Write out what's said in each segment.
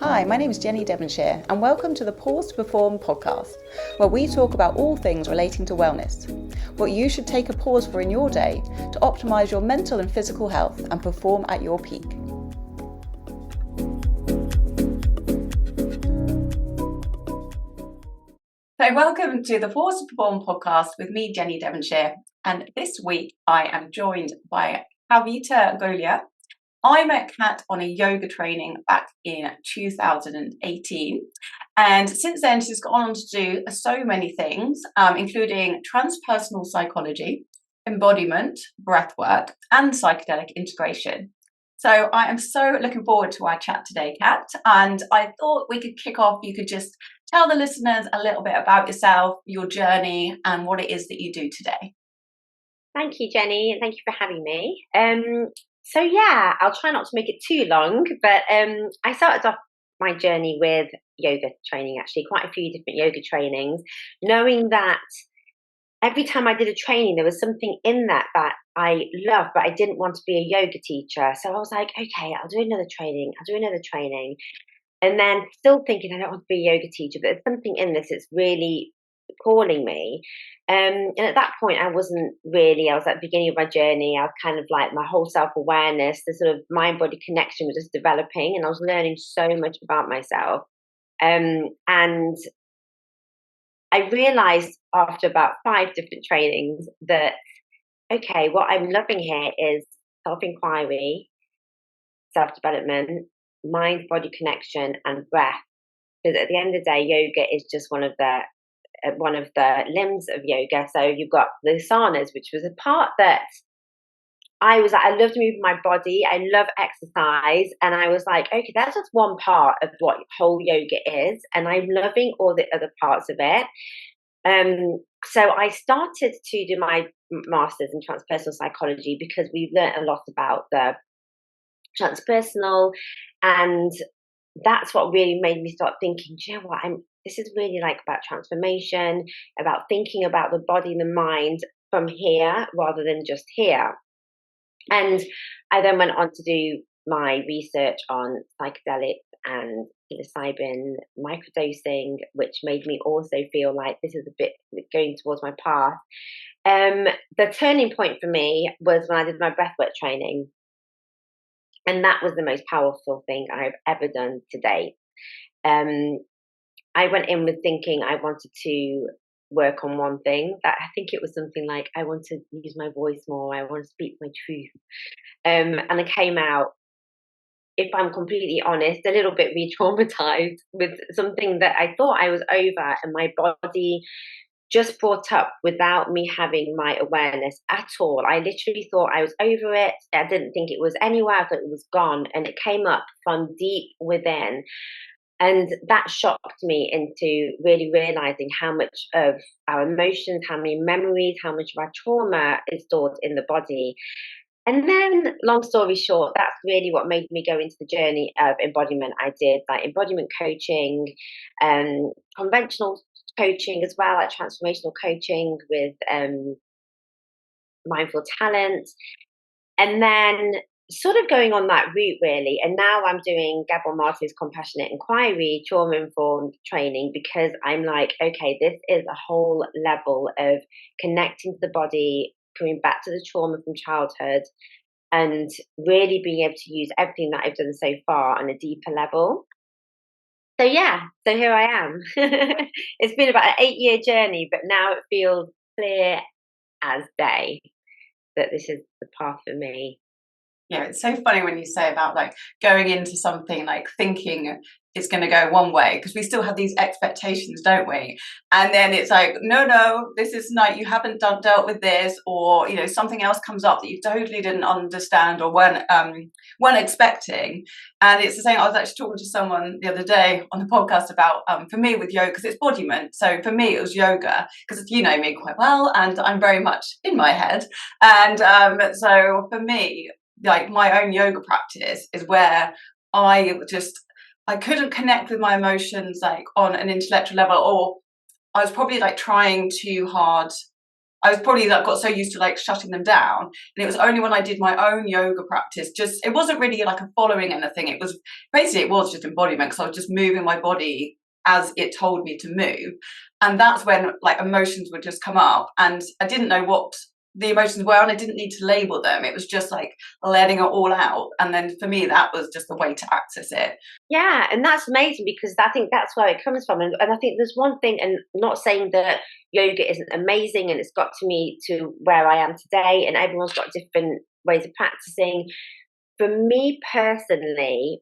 Hi, my name is Jenny Devonshire and welcome to the Pause2Perform podcast, where we talk about all things relating to wellness, what you should take a pause for in your day to optimise your mental and physical health and perform at your peak. So welcome to the Pause2Perform podcast with me, Jenny Devonshire, and this week I am joined by Kavita Golia. I met Kat on a yoga training back in 2018, and since then she's gone on to do so many things, including transpersonal psychology, embodiment, breathwork, and psychedelic integration. So I am so looking forward to our chat today, Kat, and I thought we could kick off. You could just tell the listeners a little bit about yourself, your journey, and what it is that you do today. Thank you, Jenny, and thank you for having me. So I'll try not to make it too long, but I started off my journey with yoga training, actually, quite a few different yoga trainings, knowing that every time I did a training, there was something in that I loved, but I didn't want to be a yoga teacher. So I was like, okay, I'll do another training. And then still thinking I don't want to be a yoga teacher, but there's something in this that's really calling me. And at that point, I was at the beginning of my journey. I was kind of like my whole self-awareness, the sort of mind-body connection was just developing, and I was learning so much about myself. And I realized after about 5 different trainings that, okay, what I'm loving here is self-inquiry, self-development, mind-body connection, and breath. Because at the end of the day, yoga is just one of the limbs of yoga. So you've got the asanas, which was a part that I loved moving my body. I love exercise. And I was like, okay, that's just one part of what whole yoga is. And I'm loving all the other parts of it. So I started to do my master's in transpersonal psychology because we've learned a lot about the transpersonal, and that's what really made me start thinking, do you know what, this is really like about transformation, about thinking about the body and the mind from here rather than just here. And I then went on to do my research on psychedelic and psilocybin microdosing, which made me also feel like this is a bit going towards my path. The turning point for me was when I did my breathwork training. And that was the most powerful thing I've ever done to date. I went in with thinking I wanted to work on one thing. That I think it was something like I want to use my voice more. I want to speak my truth. And I came out, if I'm completely honest, a little bit re-traumatized with something that I thought I was over, and my body just brought up without me having my awareness at all. I literally thought I was over it. I didn't think it was anywhere. I thought it was gone. And it came up from deep within. And that shocked me into really realizing how much of our emotions, how many memories, how much of our trauma is stored in the body. And then, long story short, that's really what made me go into the journey of embodiment. I did like embodiment coaching, conventional coaching as well, like transformational coaching with mindful talent, and then sort of going on that route really. And now I'm doing Gabor Mate's compassionate inquiry, trauma-informed training, because I'm like, okay, this is a whole level of connecting to the body, coming back to the trauma from childhood, and really being able to use everything that I've done so far on a deeper level. So here I am. It's been about an 8-year journey, but now it feels clear as day that this is the path for me. Yeah, it's so funny when you say about like going into something like thinking it's going to go one way, because we still have these expectations, don't we? And then it's like, no, this is not, you haven't dealt with this, or something else comes up that you totally didn't understand or weren't expecting. And it's the same. I was actually talking to someone the other day on the podcast about for me with yoga, because it's embodiment. So for me it was yoga, because you know me quite well, and I'm very much in my head. And so for me, like my own yoga practice is where I couldn't connect with my emotions like on an intellectual level, or I was probably like trying too hard I was probably like got so used to like shutting them down, and it was only when I did my own yoga practice, just it wasn't really like a following anything. It was basically, it was just embodiment, because I was just moving my body as it told me to move, and that's when like emotions would just come up, and I didn't know what the emotions were, and I didn't need to label them. It was just like letting it all out, and then for me that was just the way to access it. Yeah, and that's amazing, because I think that's where it comes from. And I think there's one thing, and not saying that yoga isn't amazing and it's got to me to where I am today, and everyone's got different ways of practicing. For me personally,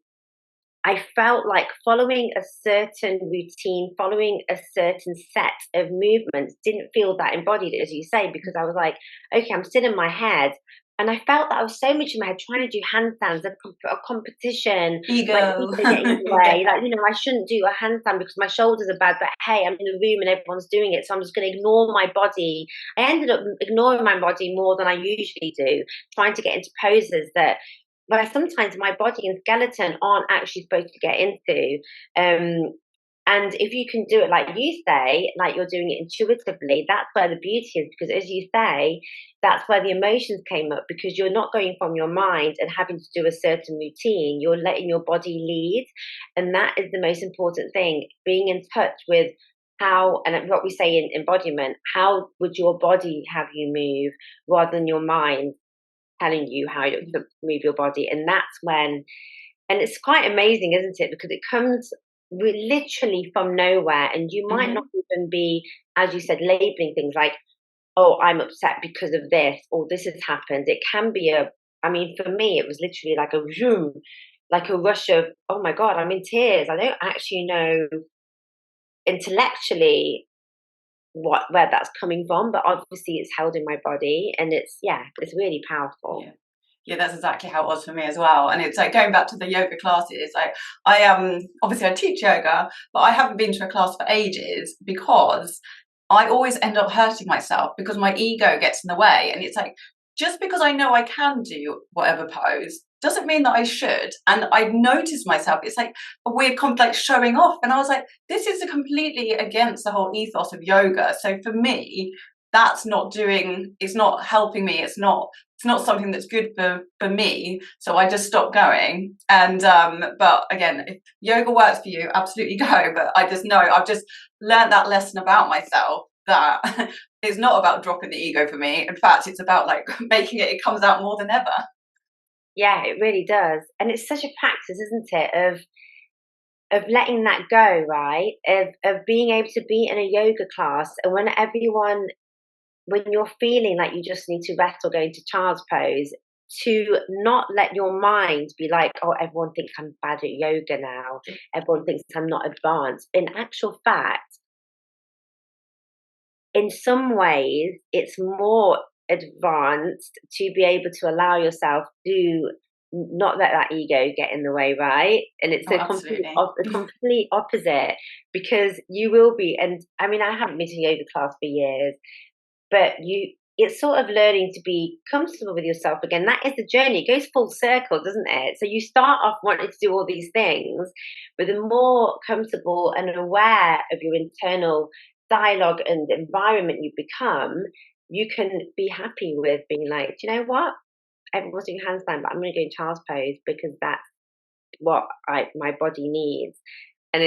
I felt like following a certain routine, following a certain set of movements didn't feel that embodied, as you say, because I was like, okay, I'm still in my head. And I felt that I was so much in my head trying to do handstands, a competition, like Ego. people getting in the way. Yeah. Like, I shouldn't do a handstand because my shoulders are bad, but hey, I'm in a room and everyone's doing it, so I'm just going to ignore my body. I ended up ignoring my body more than I usually do, trying to get into poses that where sometimes my body and skeleton aren't actually supposed to get into. And if you can do it like you say, like you're doing it intuitively, that's where the beauty is. Because as you say, that's where the emotions came up, because you're not going from your mind and having to do a certain routine. You're letting your body lead. And that is the most important thing, being in touch with how, and what we say in embodiment, how would your body have you move rather than your mind telling you how to move your body. And that's when, and it's quite amazing, isn't it? Because it comes literally from nowhere, and you might not even be, as you said, labeling things like, oh, I'm upset because of this, or this has happened. It can be I mean, for me, it was literally like a zoom, like a rush of, oh my God, I'm in tears. I don't actually know intellectually where that's coming from, but obviously it's held in my body, and it's really powerful. Yeah, that's exactly how it was for me as well. And it's like going back to the yoga classes, like I obviously I teach yoga, but I haven't been to a class for ages because I always end up hurting myself because my ego gets in the way. And it's like, just because I know I can do whatever pose doesn't mean that I should. And I've noticed myself, it's like a weird kind of like showing off. And I was like, this is completely against the whole ethos of yoga. So for me, that's not doing, it's not helping me. It's not something that's good for me. So I just stopped going. And but again, if yoga works for you, absolutely go. But I just know I've just learned that lesson about myself, that it's not about dropping the ego for me. In fact, it's about like making it comes out more than ever. Yeah, it really does. And it's such a practice, isn't it, of letting that go, right? Of being able to be in a yoga class, and when you're feeling like you just need to rest or go into child's pose, to not let your mind be like, oh, everyone thinks I'm bad at yoga now. Everyone thinks I'm not advanced. In actual fact, in some ways, it's more advanced to be able to allow yourself to not let that ego get in the way, right? And it's a complete opposite, because you will be, and I mean, I haven't been to yoga class for years, but it's sort of learning to be comfortable with yourself again. That is the journey. It goes full circle, doesn't it? So you start off wanting to do all these things, but the more comfortable and aware of your internal dialogue and environment you become, you can be happy with being like, do you know what? Everyone's doing handstand, but I'm going to go in child's pose because that's what my body needs. And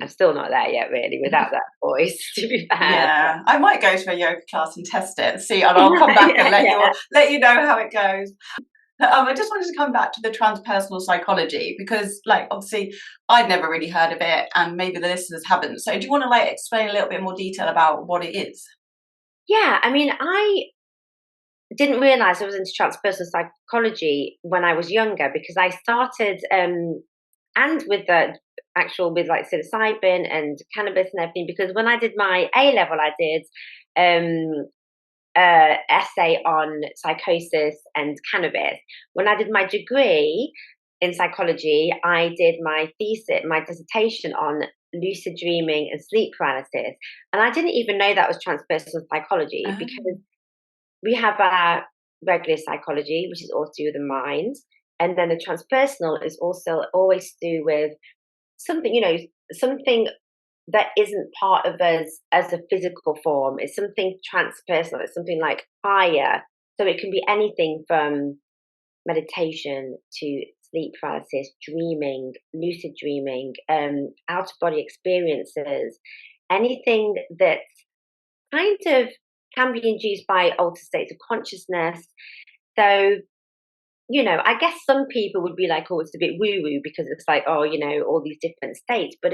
I'm still not there yet, really, without that voice, to be fair. Yeah, I might go to a yoga class and test it and see, and I'll come back and let you know how it goes. I just wanted to come back to the transpersonal psychology, because like obviously I'd never really heard of it, and maybe the listeners haven't. So do you want to like explain a little bit more detail about what it is? Yeah, I mean, I didn't realize I was into transpersonal psychology when I was younger, because I started and with with like psilocybin and cannabis and everything, because when I did my A level, I did essay on psychosis and cannabis. When I did my degree in psychology, I did my dissertation on lucid dreaming and sleep paralysis. And I didn't even know that was transpersonal psychology, because we have our regular psychology, which is all to do with the mind. And then the transpersonal is also always to do with something, something that isn't part of us as a physical form. It's something transpersonal. It's something like higher. So it can be anything from meditation to sleep paralysis, dreaming, lucid dreaming, out of body experiences, anything that kind of can be induced by altered states of consciousness. So, I guess some people would be like, oh, it's a bit woo woo because it's like, oh, all these different states. But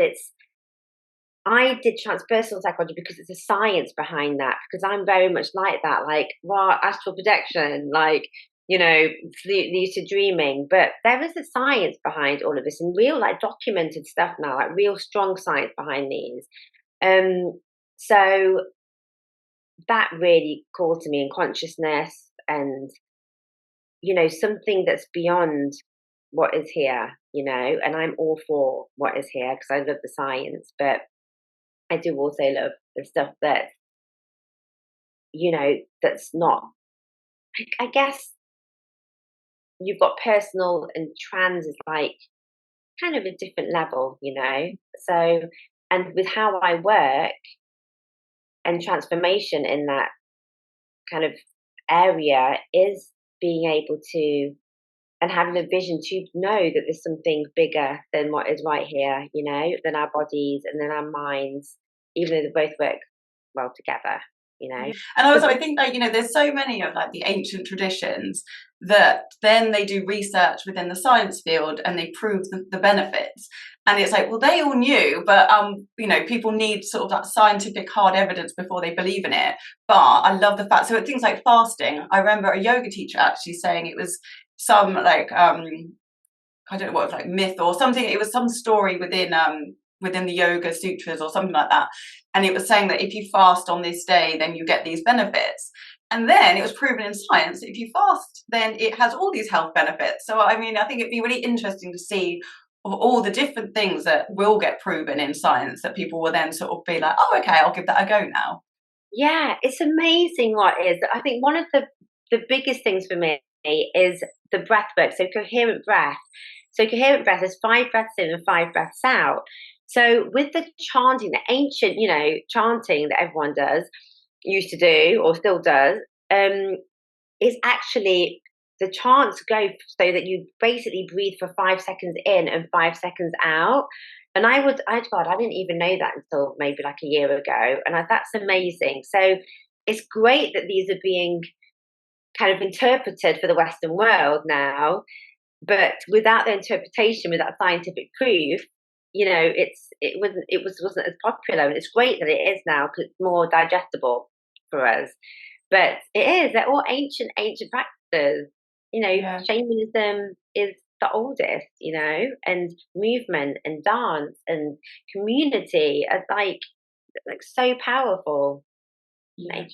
I did transpersonal psychology because it's a science behind that, because I'm very much like that, like, astral projection, like, lucid dreaming. But there is a science behind all of this and real, like, documented stuff now, like real strong science behind these. So that really called to me in consciousness and, something that's beyond what is here, and I'm all for what is here because I love the science, but I do also love the stuff that, that's not, I guess you've got personal and trans is like kind of a different level, So, and with how I work and transformation in that kind of area is being able to and having a vision to know that there's something bigger than what is right here, than our bodies and then our minds, even though they both work well together. Yeah. And also, I think there's so many of like the ancient traditions that then they do research within the science field and they prove the benefits. And it's like, well, they all knew, but people need sort of that scientific hard evidence before they believe in it. But I love the fact. So things like fasting. I remember a yoga teacher actually saying it was some like I don't know what it was, like myth or something. It was some story within the yoga sutras or something like that, and it was saying that if you fast on this day then you get these benefits, and then it was proven in science that if you fast then it has all these health benefits. So I mean, I think it'd be really interesting to see of all the different things that will get proven in science that people will then sort of be like, oh, okay, I'll give that a go now. Yeah, it's amazing what is. I think one of the biggest things for me is the breath work. So coherent breath. So coherent breath is 5 breaths in and 5 breaths out. So with the chanting, the ancient, chanting that everyone used to do or still does, is actually the chants go so that you basically breathe for 5 seconds in and 5 seconds out. And God, I didn't even know that until maybe like a year ago. And that's amazing. So it's great that these are being kind of interpreted for the Western world now, but without the interpretation, without scientific proof, it wasn't as popular. And it's great that it is now because it's more digestible for us. But they're all ancient practices. Yeah. Shamanism is the oldest, and movement and dance and community are like so powerful. Yeah.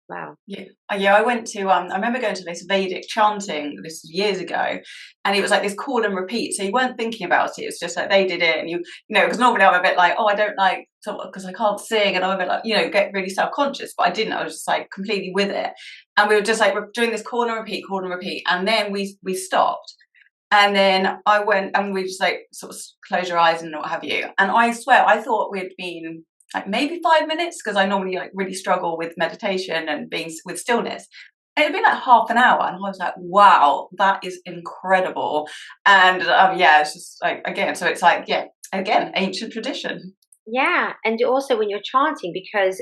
Wow. Yeah, I went to. I remember going to this Vedic chanting this was years ago, and it was like this call and repeat. So you weren't thinking about it. It's just like they did it, and because normally I'm a bit like, oh, I don't like because I can't sing, and I'm a bit like, get really self conscious. But I didn't. I was just like completely with it, and we were just like we're doing this call and repeat, and then we stopped, and then I went and we just like sort of close your eyes and what have you. And I swear, I thought we'd been like maybe 5 minutes because I normally like really struggle with meditation and being with stillness. And it'd been like half an hour, and I was like, "Wow, that is incredible!" And it's just like again, so it's like again, ancient tradition. Yeah, and also when you're chanting, because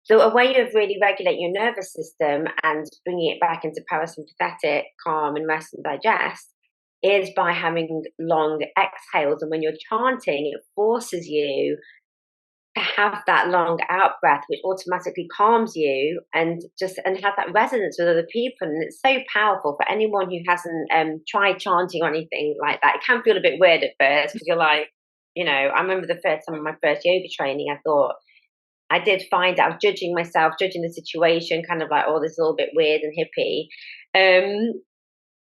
so a way of really regulating your nervous system and bringing it back into parasympathetic, calm, and rest and digest is by having long exhales. And when you're chanting, it forces you to have that long out breath, which automatically calms you and have that resonance with other people. And it's so powerful for anyone who hasn't tried chanting or anything like that. It can feel a bit weird at first because you're like, I remember the first time of my first yoga training, I thought I did find I was judging myself, judging the situation, kind of like, oh, this is all a bit weird and hippie.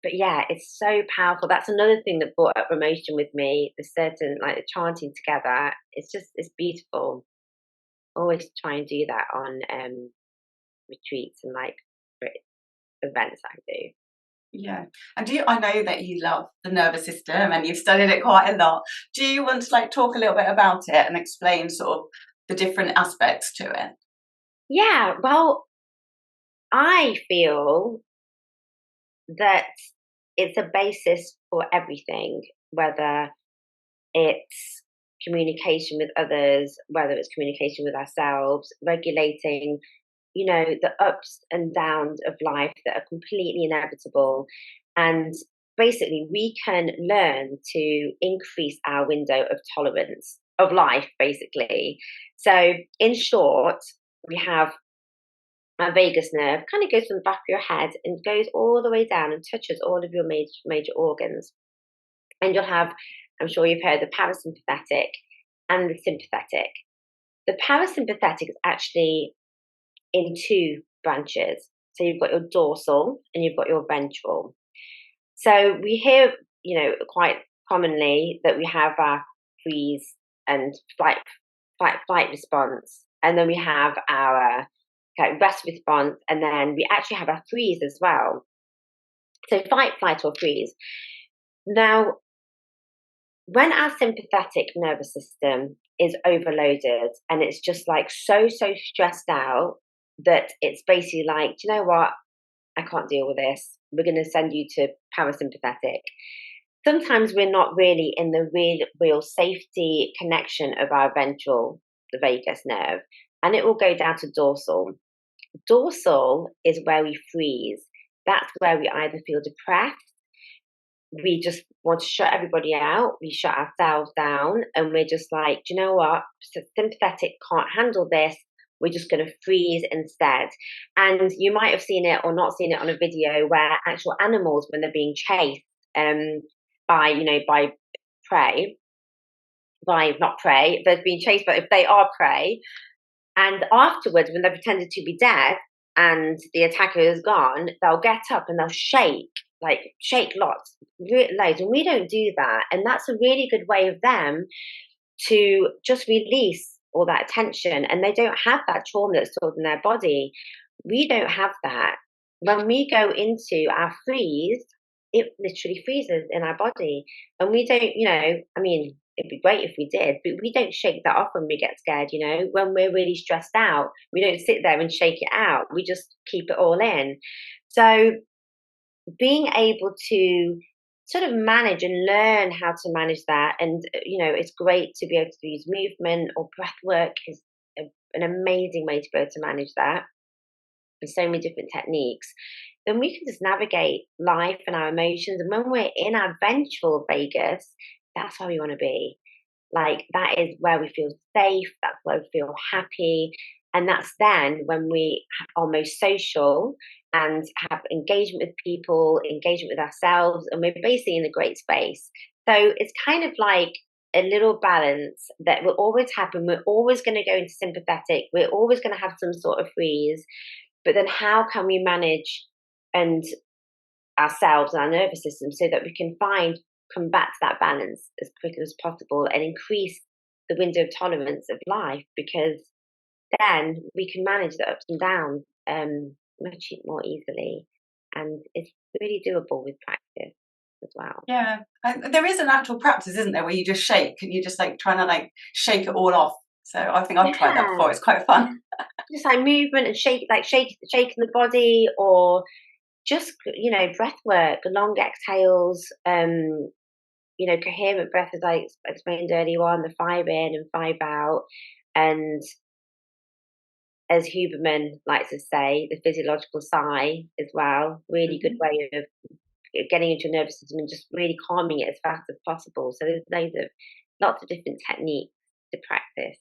But yeah, it's so powerful. That's another thing that brought up emotion with me. The certain like the chanting together. It's beautiful. Always try and do that on retreats and like events I do. Yeah. And I know that you love the nervous system and you've studied it quite a lot. Do you want to like talk a little bit about it and explain sort of the different aspects to it? Yeah, well, I feel that it's a basis for everything, whether it's communication with others, whether it's communication with ourselves, regulating, the ups and downs of life that are completely inevitable. And basically, we can learn to increase our window of tolerance of life, basically. So, in short, we have our vagus nerve, kind of goes from the back of your head and goes all the way down and touches all of your major organs. And you'll have, I'm sure you've heard, the parasympathetic and the sympathetic. The parasympathetic is actually in two branches. So you've got your dorsal and you've got your ventral. So we hear, quite commonly that we have our freeze and flight response, and then we have our rest response, and then we actually have our freeze as well. So fight, flight, or freeze. Now, when our sympathetic nervous system is overloaded and it's just like so stressed out that it's basically like, do you know what? I can't deal with this. We're going to send you to parasympathetic. Sometimes we're not really in the real safety connection of our ventral, the vagus nerve, and it will go down to dorsal. Dorsal is where we freeze. That's where we either feel depressed, we just want to shut everybody out, we shut ourselves down, and we're just like, do you know what? Sympathetic can't handle this. We're just going to freeze instead. And you might have seen it or not seen it on a video where actual animals, when they're being chased by prey, not prey, they're being chased, but if they are prey, and afterwards, when they pretended to be dead and the attacker is gone, they'll get up and they'll shake lots, loads. And we don't do that. And that's a really good way of them to just release all that tension. And they don't have that trauma that's stored in their body. We don't have that. When we go into our freeze, it literally freezes in our body. And we don't, it'd be great if we did, but we don't shake that off when we get scared, when we're really stressed out. We don't sit there and shake it out. We just keep it all in. So being able to sort of manage and learn how to manage that, and it's great to be able to use movement or breath work is an amazing way to be able to manage that. There's so many different techniques. Then we can just navigate life and our emotions. And when we're in our ventral vagus, that's where we want to be. Like, that is where we feel safe. That's where we feel happy. And that's then when we are most social and have engagement with people, engagement with ourselves, and we're basically in a great space. So it's kind of like a little balance that will always happen. We're always going to go into sympathetic. We're always going to have some sort of freeze. But then how can we manage and ourselves and our nervous system so that we can come back to that balance as quickly as possible and increase the window of tolerance of life, because then we can manage the ups and downs much more easily, and it's really doable with practice as well. Yeah, and there is an actual practice, isn't there, where you just shake and you just like trying to like shake it all off. So I think I've tried that before. It's quite fun. Just like movement and shaking the body, or just breath work, long exhales, coherent breath, as I explained earlier on, the 5 in and 5 out, and as Huberman likes to say, the physiological sigh as well. Really good way of getting into your nervous system and just really calming it as fast as possible. So there's lots of different techniques to practice.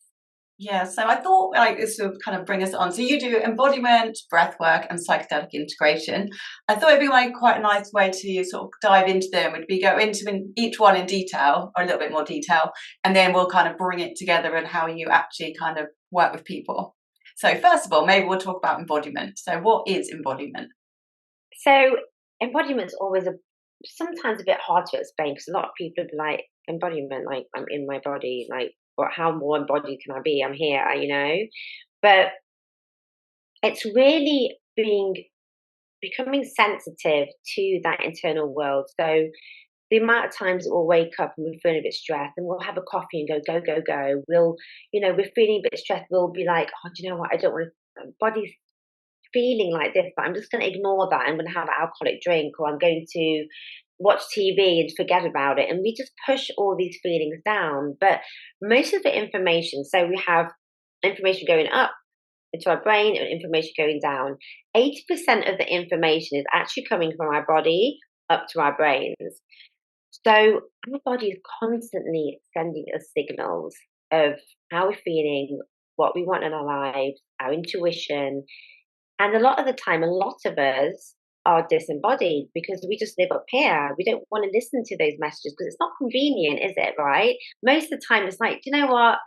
Yeah, so I thought like this would kind of bring us on. So you do embodiment, breath work, and psychedelic integration. I thought it'd be like quite a nice way to sort of dive into them. Would be go into each one in detail, or a little bit more detail, and then we'll kind of bring it together and how you actually kind of work with people. So first of all, maybe we'll talk about embodiment. So what is embodiment? So embodiment's always sometimes a bit hard to explain, because a lot of people are like, embodiment, like I'm in my body, like, or how more embodied can I be? I'm here, But it's really being becoming sensitive to that internal world. So the amount of times we'll wake up and we're feeling a bit stressed and we'll have a coffee and go. We'll, we're feeling a bit stressed. We'll be like, oh, do you know what? I don't want to, body's feeling like this, but I'm just going to ignore that. I'm going to have an alcoholic drink, or I'm going to watch TV and forget about it. And we just push all these feelings down. But most of the information, so we have information going up into our brain and information going down. 80% of the information is actually coming from our body up to our brains. So our body is constantly sending us signals of how we're feeling, what we want in our lives, our intuition. And a lot of the time, a lot of us are disembodied because we just live up here. We don't want to listen to those messages because it's not convenient, is it, right? Most of the time, it's like, do you know what,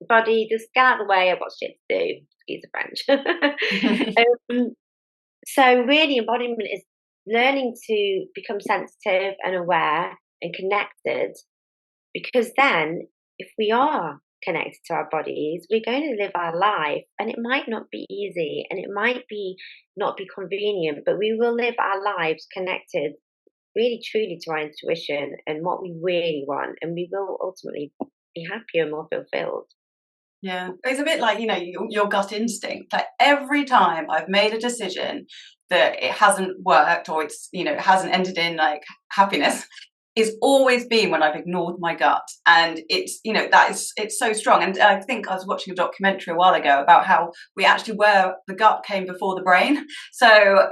body, just get out of the way, I've got shit to do. Excuse the French. So really, embodiment is learning to become sensitive and aware and connected, because then if we are connected to our bodies, we're going to live our life, and it might not be easy and it might be not be convenient, but we will live our lives connected really truly to our intuition and what we really want, and we will ultimately be happier and more fulfilled. Yeah, it's a bit like, your gut instinct. Like every time I've made a decision that it hasn't worked, or it's, it hasn't ended in like happiness, it's always been when I've ignored my gut. And it's, it's so strong. And I think I was watching a documentary a while ago about how we actually where the gut came before the brain. So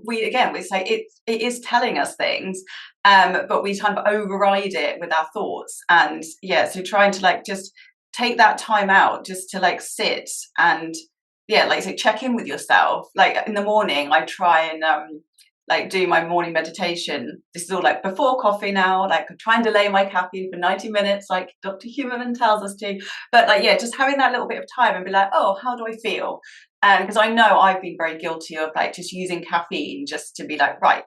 we say it is telling us things, but we kind of override it with our thoughts. And so trying to like just take that time out just to like sit and check in with yourself. Like in the morning I try and like do my morning meditation. This is all like before coffee now, like I try and delay my caffeine for 90 minutes like Dr. Huberman tells us to, but just having that little bit of time and be like, oh, how do I feel? And because I know I've been very guilty of like just using caffeine just to be like, right,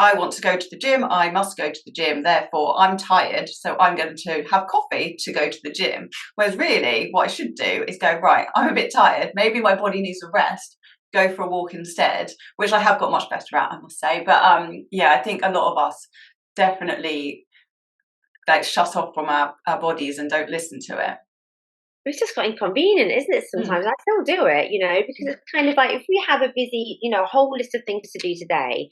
I want to go to the gym, I must go to the gym, therefore I'm tired, so I'm going to have coffee to go to the gym. Whereas really what I should do is go, right, I'm a bit tired, maybe my body needs a rest, go for a walk instead, which I have got much better at, I must say. But I think a lot of us definitely like shut off from our bodies and don't listen to it. It's just got inconvenient, isn't it? Sometimes I still do it, because it's kind of like if we have a busy, whole list of things to do today,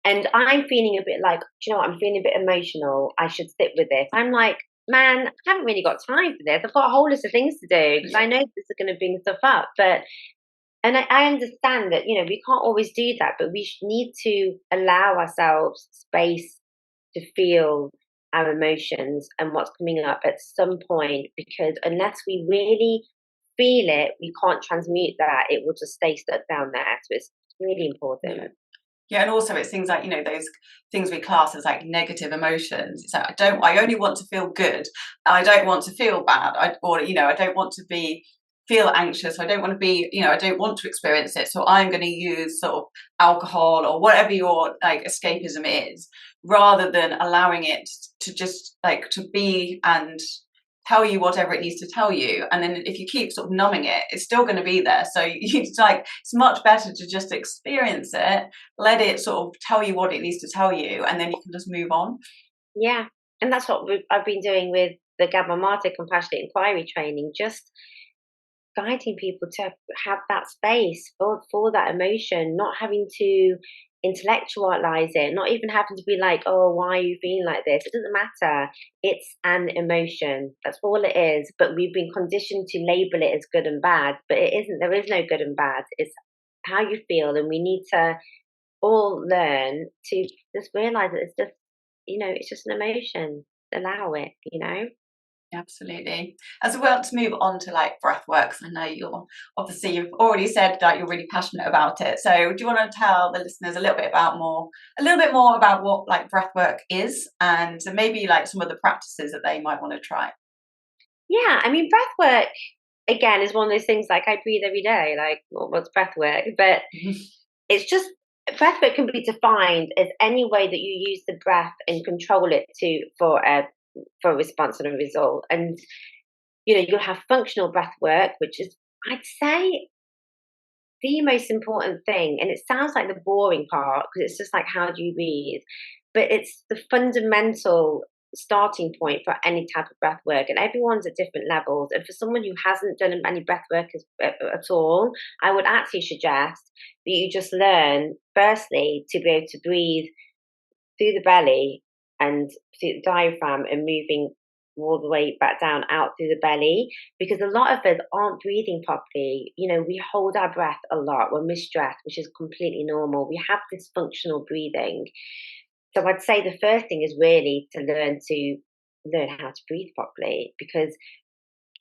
and I'm feeling a bit like, do you know what, I'm feeling a bit emotional, I should sit with this. I'm like, man, I haven't really got time for this. I've got a whole list of things to do because I know this is going to bring stuff up. And I understand that, we can't always do that, but we need to allow ourselves space to feel our emotions and what's coming up at some point, because unless we really feel it, we can't transmute that. It will just stay stuck down there. So it's really important. Yeah, and also it's things like, those things we class as like negative emotions. It's like, I only want to feel good. I don't want to feel bad. I don't want to feel anxious. I don't want to be, I don't want to experience it. So I'm going to use sort of alcohol or whatever your like escapism is, rather than allowing it to just like to be and tell you whatever it needs to tell you. And then if you keep sort of numbing it, it's still going to be there. So it's much better to just experience it, let it sort of tell you what it needs to tell you, and then you can just move on. Yeah, and that's what I've been doing with the Gabor Mate compassionate inquiry training, just guiding people to have that space for that emotion, not having to intellectualize it, not even having to be like, oh, why are you feeling like this? It doesn't matter. It's an emotion. That's all it is. But we've been conditioned to label it as good and bad, but it isn't. There is no good and bad. It's how you feel, and we need to all learn to just realize that it's just, it's just an emotion. Allow it, Absolutely. As well, to move on to like breath work, I know you've already said that you're really passionate about it. So do you want to tell the listeners a little bit more about what like breath work is, and maybe like some of the practices that they might want to try? Yeah, I mean, breath work again is one of those things like I breathe every day, like what's breath work? But it's just, breath work can be defined as any way that you use the breath and control it for a response and a result. And you'll have functional breath work, which is, I'd say the most important thing, and it sounds like the boring part because it's just like, how do you breathe? But it's the fundamental starting point for any type of breath work, and everyone's at different levels. And for someone who hasn't done any breath work at all, I would actually suggest that you just learn, firstly, to be able to breathe through the belly and through the diaphragm and moving all the way back down out through the belly, because a lot of us aren't breathing properly. We hold our breath a lot when we're stressed, which is completely normal. We have dysfunctional breathing. So I'd say the first thing is really to learn how to breathe properly, because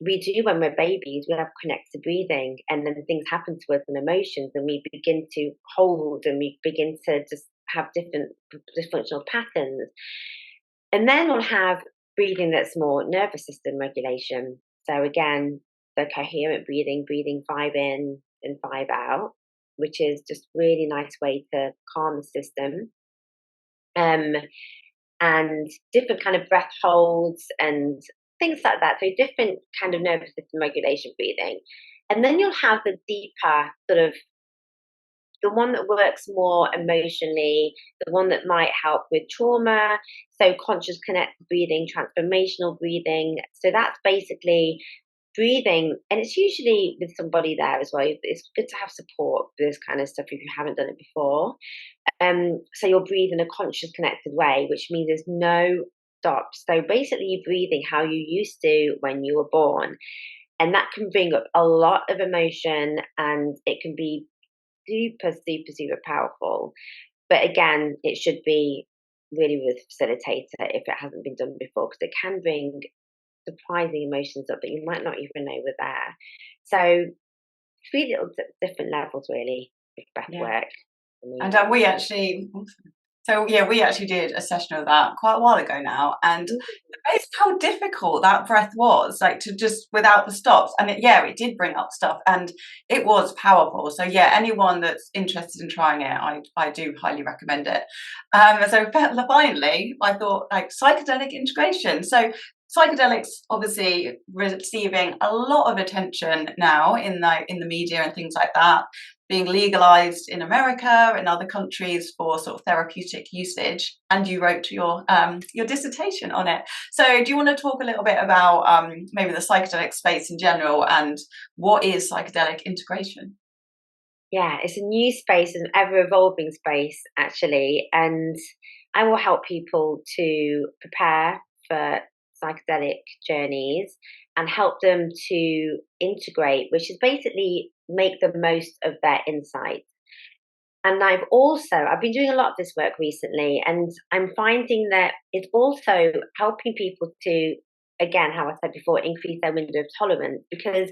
we do, when we're babies, we have connected breathing, and then things happen to us and emotions, and we begin to hold, and we begin to just have different dysfunctional patterns. And then we'll have breathing that's more nervous system regulation. So again, the coherent breathing 5 in and 5 out, which is just really nice way to calm the system. And different kind of breath holds and things like that. So different kind of nervous system regulation breathing. And then you'll have the deeper sort of, the one that works more emotionally, the one that might help with trauma. So conscious connected breathing, transformational breathing. So that's basically breathing, and it's usually with somebody there as well. It's good to have support for this kind of stuff if you haven't done it before. So you'll breathe in a conscious connected way, which means there's no stops. So basically you're breathing how you used to when you were born, and that can bring up a lot of emotion, and it can be super powerful. But again, it should be really with a facilitator if it hasn't been done before, because it can bring surprising emotions up that you might not even know were there. So 3 little different levels really with breath work. And we actually did a session of that quite a while ago now, and it's how difficult that breath was, like to just without the stops. And it did bring up stuff, and it was powerful. So anyone that's interested in trying it, I do highly recommend it. So finally, I thought, like, psychedelic integration. So psychedelics obviously receiving a lot of attention now in the media and things like that, being legalized in America and other countries for sort of therapeutic usage. And you wrote your dissertation on it. So do you want to talk a little bit about maybe the psychedelic space in general, and what is psychedelic integration? Yeah, it's a new space, an ever-evolving space, actually. And I will help people to prepare for psychedelic journeys and help them to integrate, which is basically make the most of their insights. And I've been doing a lot of this work recently, and I'm finding that it's also helping people to, again, how I said before, increase their window of tolerance, because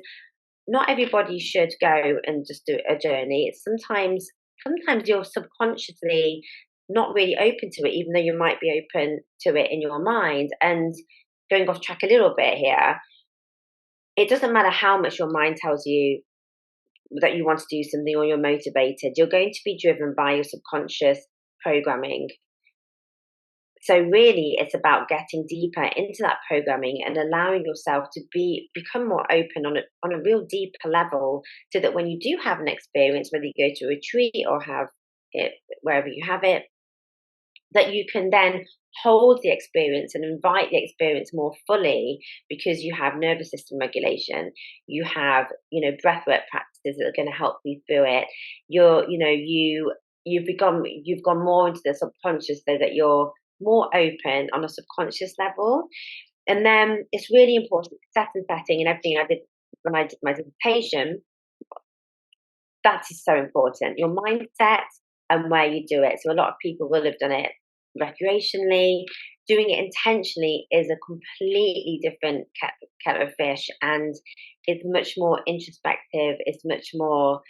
not everybody should go and just do a journey. It's sometimes you're subconsciously not really open to it, even though you might be open to it in your mind. And going off track a little bit here, it doesn't matter how much your mind tells you that you want to do something or you're motivated, you're going to be driven by your subconscious programming. So really it's about getting deeper into that programming and allowing yourself to become more open on a real deeper level, so that when you do have an experience, whether you go to a retreat or have it wherever you have it, that you can then hold the experience and invite the experience more fully, because you have nervous system regulation, you have breathwork practices that are going to help you through it. You've gone more into the subconscious, so that you're more open on a subconscious level. And then it's really important, setting and everything I did when I did my dissertation. That is so important, your mindset and where you do it. So a lot of people will have done it recreationally. Doing it intentionally is a completely different kettle of fish, and it's much more introspective, it's much more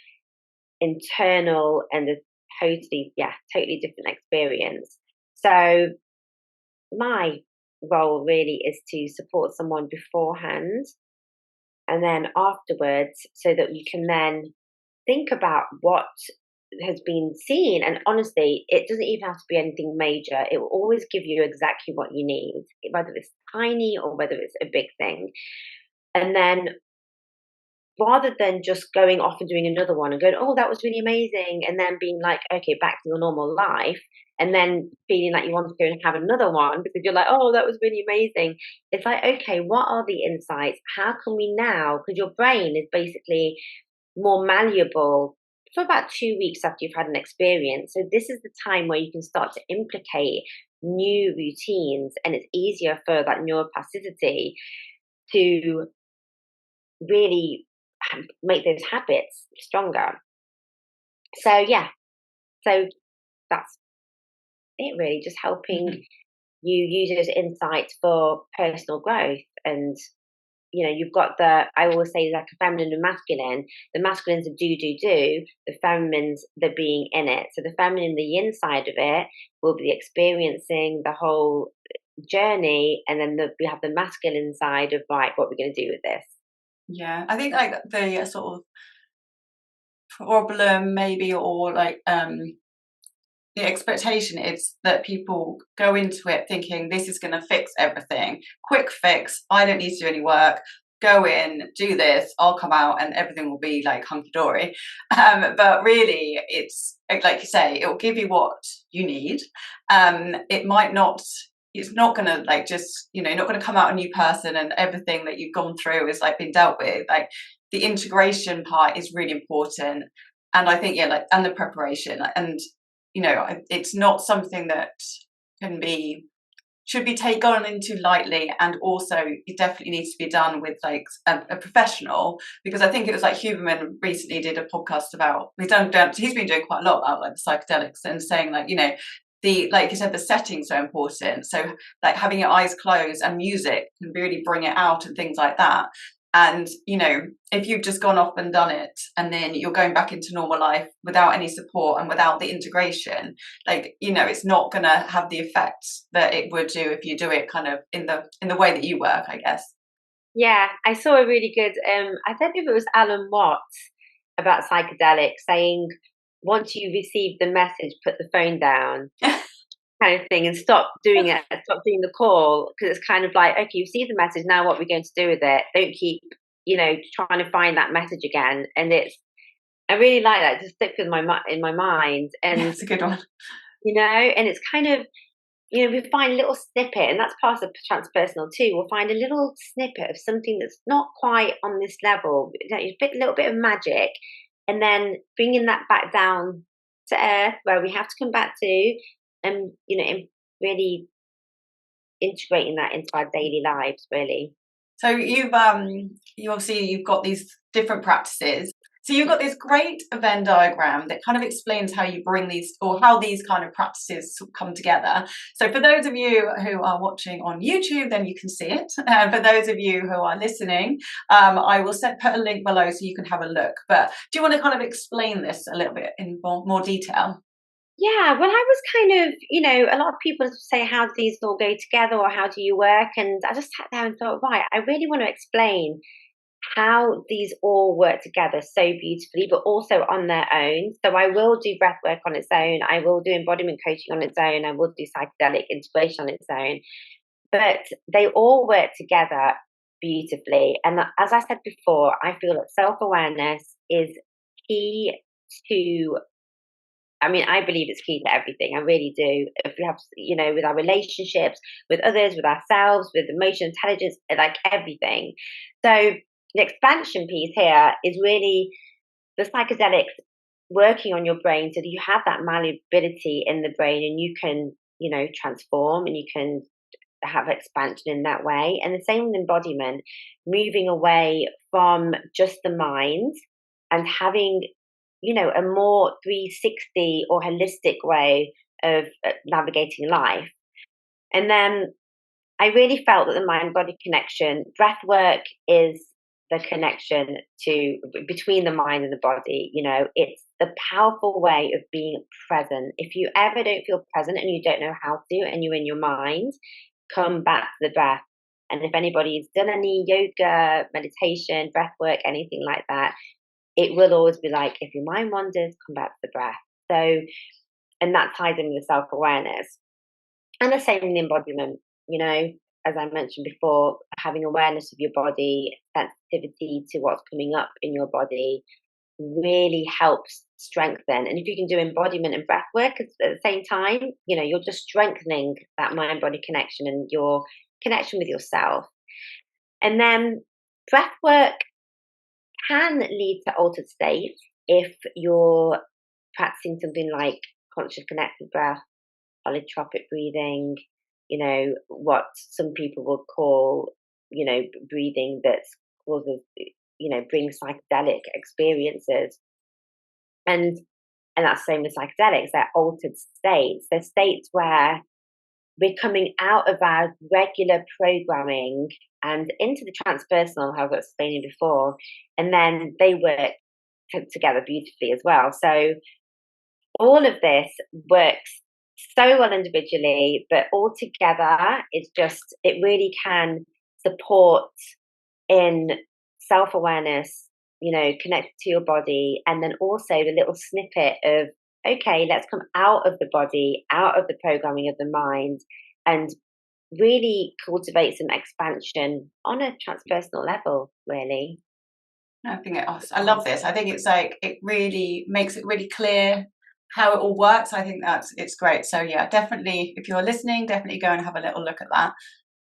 internal, and a totally different experience. So my role really is to support someone beforehand and then afterwards, so that you can then think about what has been seen. And honestly, it doesn't even have to be anything major. It will always give you exactly what you need, whether it's tiny or whether it's a big thing. And then rather than just going off and doing another one and going, oh, that was really amazing, and then being like, okay, back to your normal life, and then feeling like you want to go and have another one because you're like, oh, that was really amazing. It's like, okay, what are the insights? How can we now, because your brain is basically more malleable for about 2 weeks after you've had an experience. So this is the time where you can start to implicate new routines, and it's easier for that neuroplasticity to really make those habits stronger. So yeah, so that's it really, just helping you use those insights for personal growth. And you've got I always say, like, a feminine and masculine. The masculine's a do, the feminine's the being in it. So the feminine, the inside of it, will be experiencing the whole journey, and then we have the masculine side of, right, what we're going to do with this. Yeah, I think like the sort of problem maybe, or like the expectation is that people go into it thinking this is going to fix everything, quick fix, I don't need to do any work, go in, do this, I'll come out and everything will be like hunky-dory. But really, it's like you say, it will give you what you need. It might not, it's not going to like just, not going to come out a new person and everything that you've gone through is like been dealt with. Like the integration part is really important. And I think, and the preparation, and it's not something that should be taken into lightly, and also it definitely needs to be done with like a professional, because I think it was like Huberman recently did a podcast about, he's been doing quite a lot about like the psychedelics, and saying like, like you said, the setting's so important. So like having your eyes closed and music can really bring it out and things like that. And if you've just gone off and done it and then you're going back into normal life without any support and without the integration, like it's not going to have the effect that it would do if you do it kind of in the way that you work, I guess. Yeah, I saw a really good I don't know if it was Alan Watts about psychedelics, saying once you receive the message, put the phone down. Kind of thing, and stop doing the call, because it's kind of like, okay, you see the message, now what are we going to do with it? Don't keep trying to find that message again. And I really like that, just sticks in my mind. And it's a good one. And it's kind of, we find a little snippet, and that's part of transpersonal too. We'll find a little snippet of something that's not quite on this level, a little bit of magic, and then bringing that back down to earth, where we have to come back to, and really integrating that into our daily lives, really. So you've you've got these different practices. So you've got this great Venn diagram that kind of explains how you bring these, or how these kind of practices come together. So for those of you who are watching on YouTube, then you can see it. For those of you who are listening, I will put a link below so you can have a look. But do you want to kind of explain this a little bit in more detail? Yeah, well, I was kind of, a lot of people say, how do these all go together, or how do you work? And I just sat there and thought, right, I really want to explain how these all work together so beautifully, but also on their own. So I will do breathwork on its own, I will do embodiment coaching on its own, I will do psychedelic integration on its own, but they all work together beautifully. And as I said before, I feel that self-awareness is key to, I believe it's key to everything. I really do. If we have, with our relationships, with others, with ourselves, with emotional intelligence, like everything. So the expansion piece here is really the psychedelics working on your brain so that you have that malleability in the brain, and you can, transform, and you can have expansion in that way. And the same with embodiment, moving away from just the mind and having a more 360 or holistic way of navigating life. And then I really felt that the mind-body connection, breath work is the connection between the mind and the body. It's the powerful way of being present. If you ever don't feel present and you don't know how to, and you're in your mind, come back to the breath. And if anybody's done any yoga, meditation, breath work, anything like that, it will always be like, if your mind wanders, come back to the breath. So, and that ties in with self-awareness. And the same in the embodiment, as I mentioned before, having awareness of your body, sensitivity to what's coming up in your body really helps strengthen. And if you can do embodiment and breath work at the same time, you're just strengthening that mind-body connection and your connection with yourself. And then breath work can lead to altered states if you're practicing something like conscious connected breath, holotropic breathing, what some people will call, breathing that causes, brings psychedelic experiences. And that's the same with psychedelics, they're altered states. They're states where we're coming out of our regular programming and into the transpersonal, how I was explaining before, and then they work together beautifully as well. So all of this works so well individually, but all together, it really can support in self-awareness, connected to your body, and then also the little snippet of, okay, let's come out of the body, out of the programming of the mind, and really cultivate some expansion on a transpersonal level, really. I love this. I think it's like, it really makes it really clear how it all works. I think it's great. So yeah, definitely, if you're listening, definitely go and have a little look at that.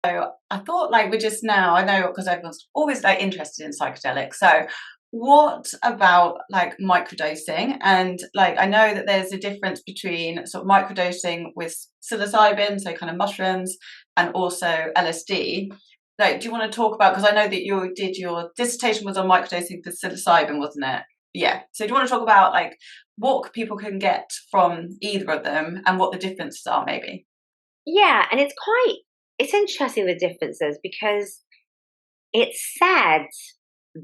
So I thought, like, we're just now, I know, because I was always like interested in psychedelics. So what about like microdosing? And like, I know that there's a difference between sort of microdosing with psilocybin, so kind of mushrooms, and also LSD. Like, do you want to talk about, because I know that you did your dissertation was on microdosing for psilocybin, wasn't it? Yeah. So do you want to talk about like what people can get from either of them and what the differences are, maybe? Yeah, and it's interesting, the differences, because it's said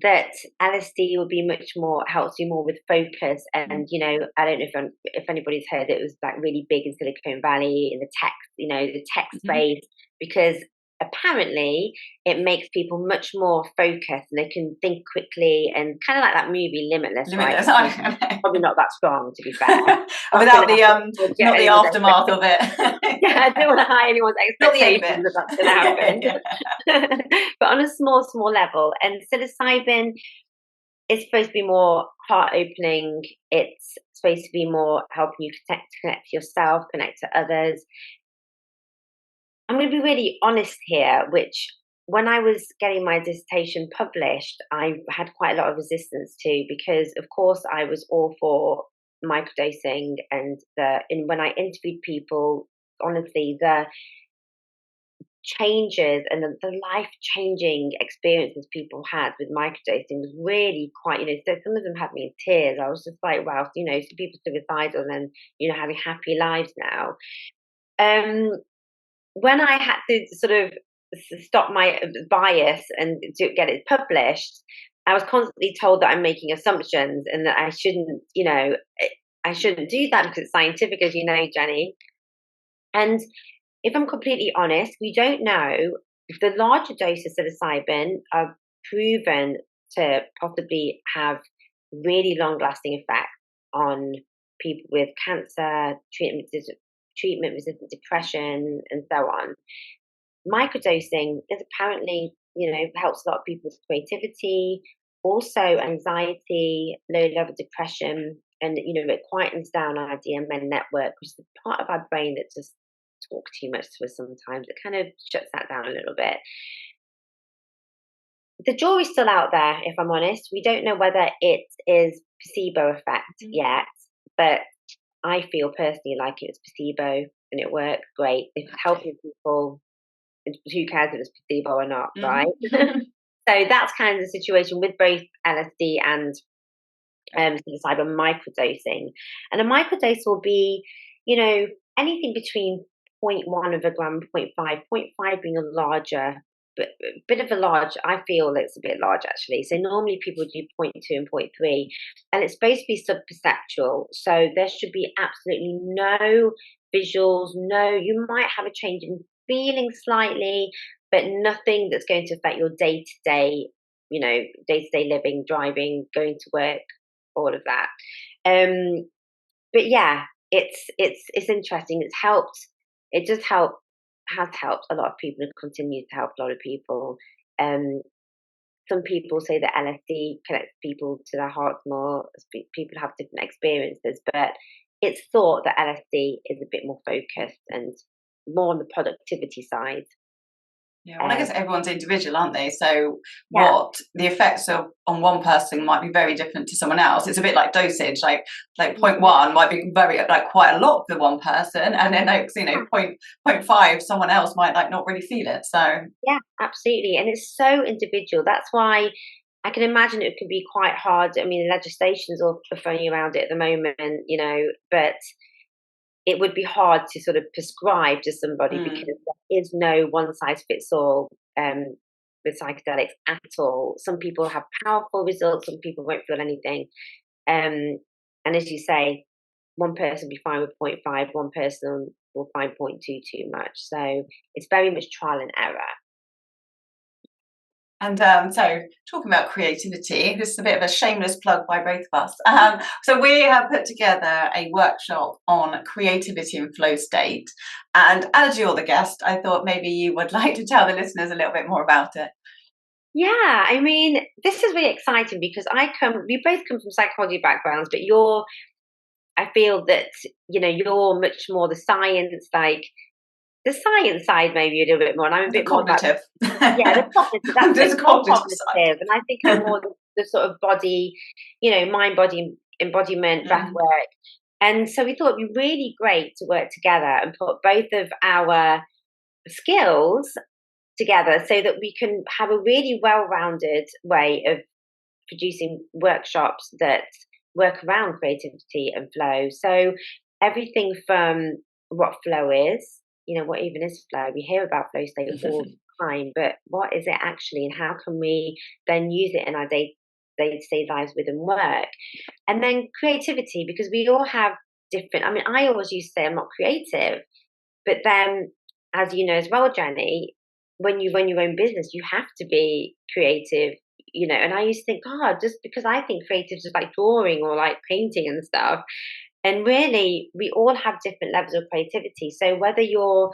that LSD will be much more, helps you more with focus. And, I don't know if anybody's heard, it was like really big in Silicon Valley in the tech space, because apparently it makes people much more focused and they can think quickly, and kind of like that movie Limitless. Right? Probably not that strong, to be fair. Without not the aftermath of it. Yeah, I don't want to hire anyone's expectations that that's going to happen. But on a small level, and psilocybin is supposed to be more heart opening. It's supposed to be more helping you connect to yourself, connect to others. I'm going to be really honest here, which when I was getting my dissertation published, I had quite a lot of resistance to, because of course I was all for microdosing, and when I interviewed people, honestly, the changes and the life-changing experiences people had with microdosing was really quite, so some of them had me in tears. I was just like, wow, some people suicidal and then, having happy lives now. When I had to sort of stop my bias and to get it published, I was constantly told that I'm making assumptions and that I shouldn't do that because it's scientific, as you know, Jenny. And if I'm completely honest, we don't know. The larger doses of psilocybin are proven to possibly have really long-lasting effects on people with cancer, treatment-resistant depression, and so on. Microdosing is apparently, helps a lot of people with creativity, also anxiety, low-level depression, and, it quietens down our DMN network, which is the part of our brain that just talks too much to us sometimes. It kind of shuts that down a little bit. The jury's still out there, if I'm honest. We don't know whether it is placebo effect yet, but I feel personally like it was placebo and it worked great. If it's helping people, who cares if it's placebo or not, right? So that's kind of the situation with both LSD and psilocybin microdosing. And a microdose will be, anything between 0.1 of a gram, 0.5 being a larger, but a bit of a large, I feel it's a bit large actually. So normally people do 0.2 and 0.3, and it's supposed to be subperceptual. So there should be absolutely no visuals, you might have a change in feeling slightly, but nothing that's going to affect your day-to-day, day-to-day living, driving, going to work, all of that. But yeah, it's interesting. It does help has helped a lot of people and continues to help a lot of people. Some people say that LSD connects people to their hearts more. People have different experiences, but it's thought that LSD is a bit more focused and more on the productivity side. Yeah, well, I guess everyone's individual, aren't they? So Yeah. what the effects of on one person might be very different to someone else. It's a bit like dosage. Like 0.1 might be very like quite a lot for one person, and then point five, someone else might like not really feel it. So Yeah, absolutely. And it's so individual. That's why I can imagine it could be quite hard. I mean, legislation's all funny around it at the moment, but it would be hard to sort of prescribe to somebody because there is no one size fits all with psychedelics at all. Some people have powerful results, some people won't feel anything. And as you say, one person will be fine with 0.5, one person will find 0.2 too much. So it's very much trial and error. And so, talking about creativity, this is a bit of a shameless plug by both of us. So, we have put together a workshop on creativity and flow state. And as you're the guest, I thought maybe you would like to tell the listeners a little bit more about it. Yeah, I mean, this is really exciting because we both come from psychology backgrounds, but I feel that, you're much more the science side maybe a little bit more, and I'm a bit cognitive. more about, the cognitive. That's There's it, cognitive cognitive, and I think I'm more the sort of body, mind, body, embodiment, breath work. And so we thought it'd be really great to work together and put both of our skills together so that we can have a really well-rounded way of producing workshops that work around creativity and flow. So everything from what flow is, what even is flow? We hear about flow state all the time, but what is it actually, and how can we then use it in our day-to-day lives within work? And then creativity, because we all have different. I mean, I always used to say I'm not creative, but then, as you know as well, Jenny, when you run your own business, you have to be creative. And I used to think, God, just because I think creative is like drawing or like painting and stuff. And really, we all have different levels of creativity. So whether you're,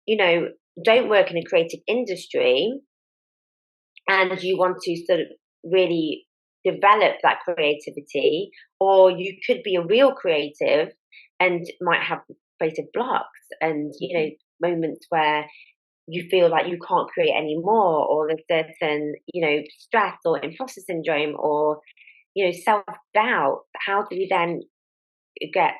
don't work in a creative industry and you want to sort of really develop that creativity, or you could be a real creative and might have creative blocks and, moments where you feel like you can't create anymore, or there's certain, stress or imposter syndrome or, self-doubt. How do we then get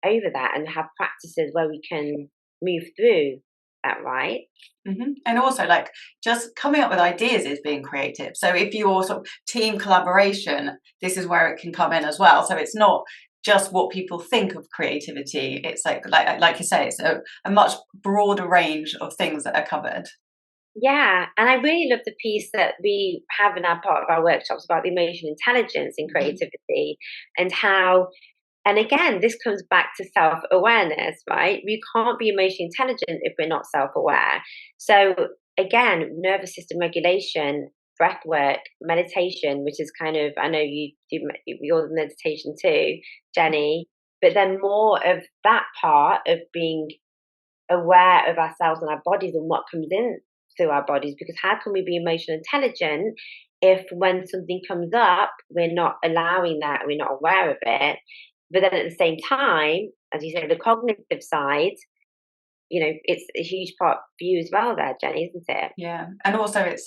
over that and have practices where we can move through that, right? And also, like, just coming up with ideas is being creative. So if you're sort of team collaboration, this is where it can come in as well. So it's not just what people think of creativity. It's like you say, it's a much broader range of things that are covered. Yeah, and I really love the piece that we have in our part of our workshops about the emotional intelligence in creativity and how, and again, this comes back to self-awareness, right? We can't be emotionally intelligent if we're not self-aware. So again, nervous system regulation, breath work, meditation, which is kind of, I know you do your meditation too, Jenny, but then more of that part of being aware of ourselves and our bodies and what comes in through our bodies, because how can we be emotionally intelligent if when something comes up, we're not allowing that, we're not aware of it. But then at the same time, as you say, the cognitive side, it's a huge part for you as well there, Jenny, isn't it? Yeah, and also it's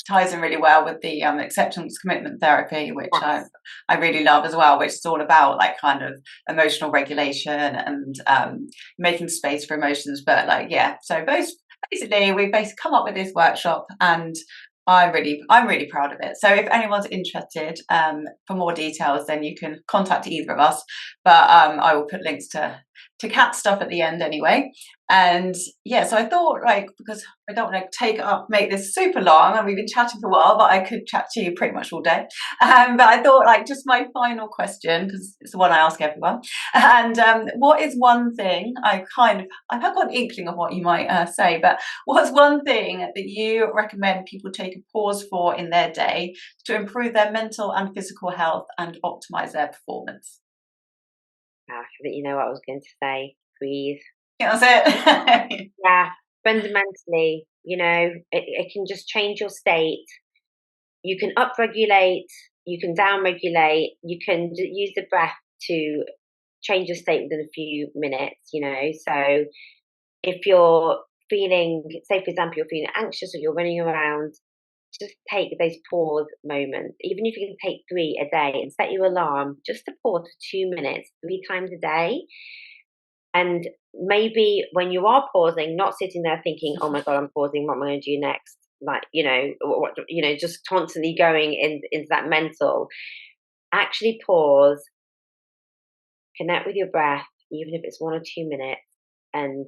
ties in really well with the acceptance commitment therapy, which I really love as well, which is all about like kind of emotional regulation and making space for emotions. But so we've basically come up with this workshop, and I'm really proud of it. So if anyone's interested for more details, then you can contact either of us. But I will put links to Kat's stuff at the end anyway. And so I thought, like, because I don't want to make this super long, and we've been chatting for a while, but I could chat to you pretty much all day. But I thought, like, just my final question, because it's the one I ask everyone. And what is one thing I've got an inkling of what you might say, but what's one thing that you recommend people take a pause for in their day to improve their mental and physical health and optimize their performance? I think you know what I was going to say. Breathe. That's it. Yeah, fundamentally, it can just change your state. You can upregulate, you can downregulate, you can use the breath to change your state within a few minutes, So if you're feeling, say for example, you're feeling anxious or you're running around, just take those pause moments. Even if you can take 3 a day and set your alarm just to pause for 2 minutes, 3 times a day. And maybe when you are pausing, not sitting there thinking, oh my God, I'm pausing, what am I going to do next? Like, just constantly going into that mental. Actually pause, connect with your breath, even if it's 1 or 2 minutes, and,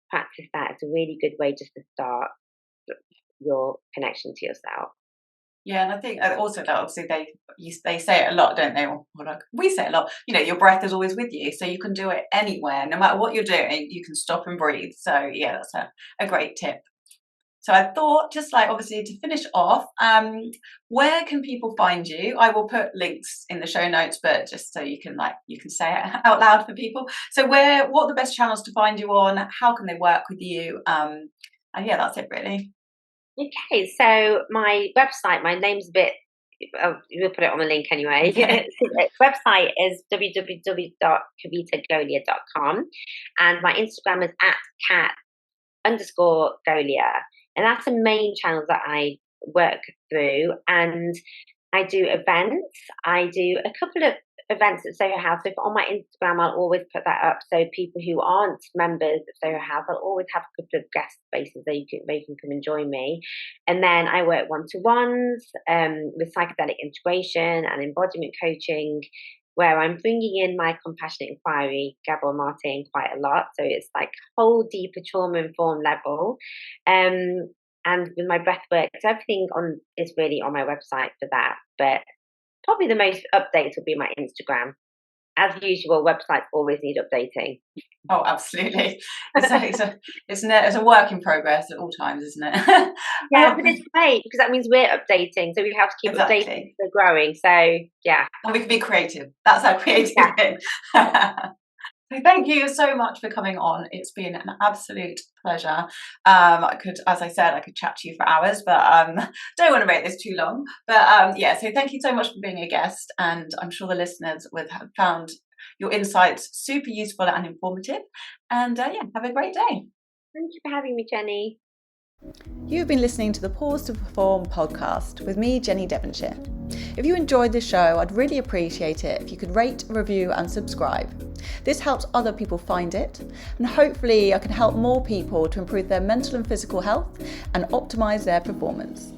practice that. It's a really good way just to start your connection to yourself. Yeah, and I think also that obviously they say it a lot, don't they? Or like we say a lot. Your breath is always with you, so you can do it anywhere, no matter what you're doing. You can stop and breathe. So yeah, that's a great tip. So I thought, just like obviously to finish off, where can people find you? I will put links in the show notes, but just so you can say it out loud for people. So what are the best channels to find you on? How can they work with you? And yeah, that's it really. Okay, so my website, my name's a bit, we'll put it on the link anyway. Website is www.kavitagolia.com, and my Instagram is @cat_Golia. And that's the main channels that I work through. And I do events. I do a couple of events at Soho House. So on my Instagram, I'll always put that up. So people who aren't members of Soho House, I'll always have a couple of guest spaces they can come and join me. And then I work one-to-ones with psychedelic integration and embodiment coaching, where I'm bringing in my compassionate inquiry, Gabor Martin, quite a lot. So it's like whole deeper trauma-informed level. And with my breath work, so everything is really on my website for that. But probably the most updates will be my Instagram. As usual, websites always need updating. Oh, absolutely. It's a work in progress at all times, isn't it? Yeah, but it's great because that means we're updating. So we have to keep updating. We're growing. So yeah. And we can be creative. That's our creative thing. So thank you so much for coming on. It's been an absolute pleasure. As I said, I could chat to you for hours, but don't want to make this too long. But so thank you so much for being a guest, and I'm sure the listeners would have found your insights super useful and informative. And have a great day. Thank you for having me, Jenny. You've been listening to the Pause2Perform podcast with me, Jenny Devonshire. If you enjoyed the show, I'd really appreciate it if you could rate, review and subscribe. This helps other people find it, and hopefully I can help more people to improve their mental and physical health and optimize their performance.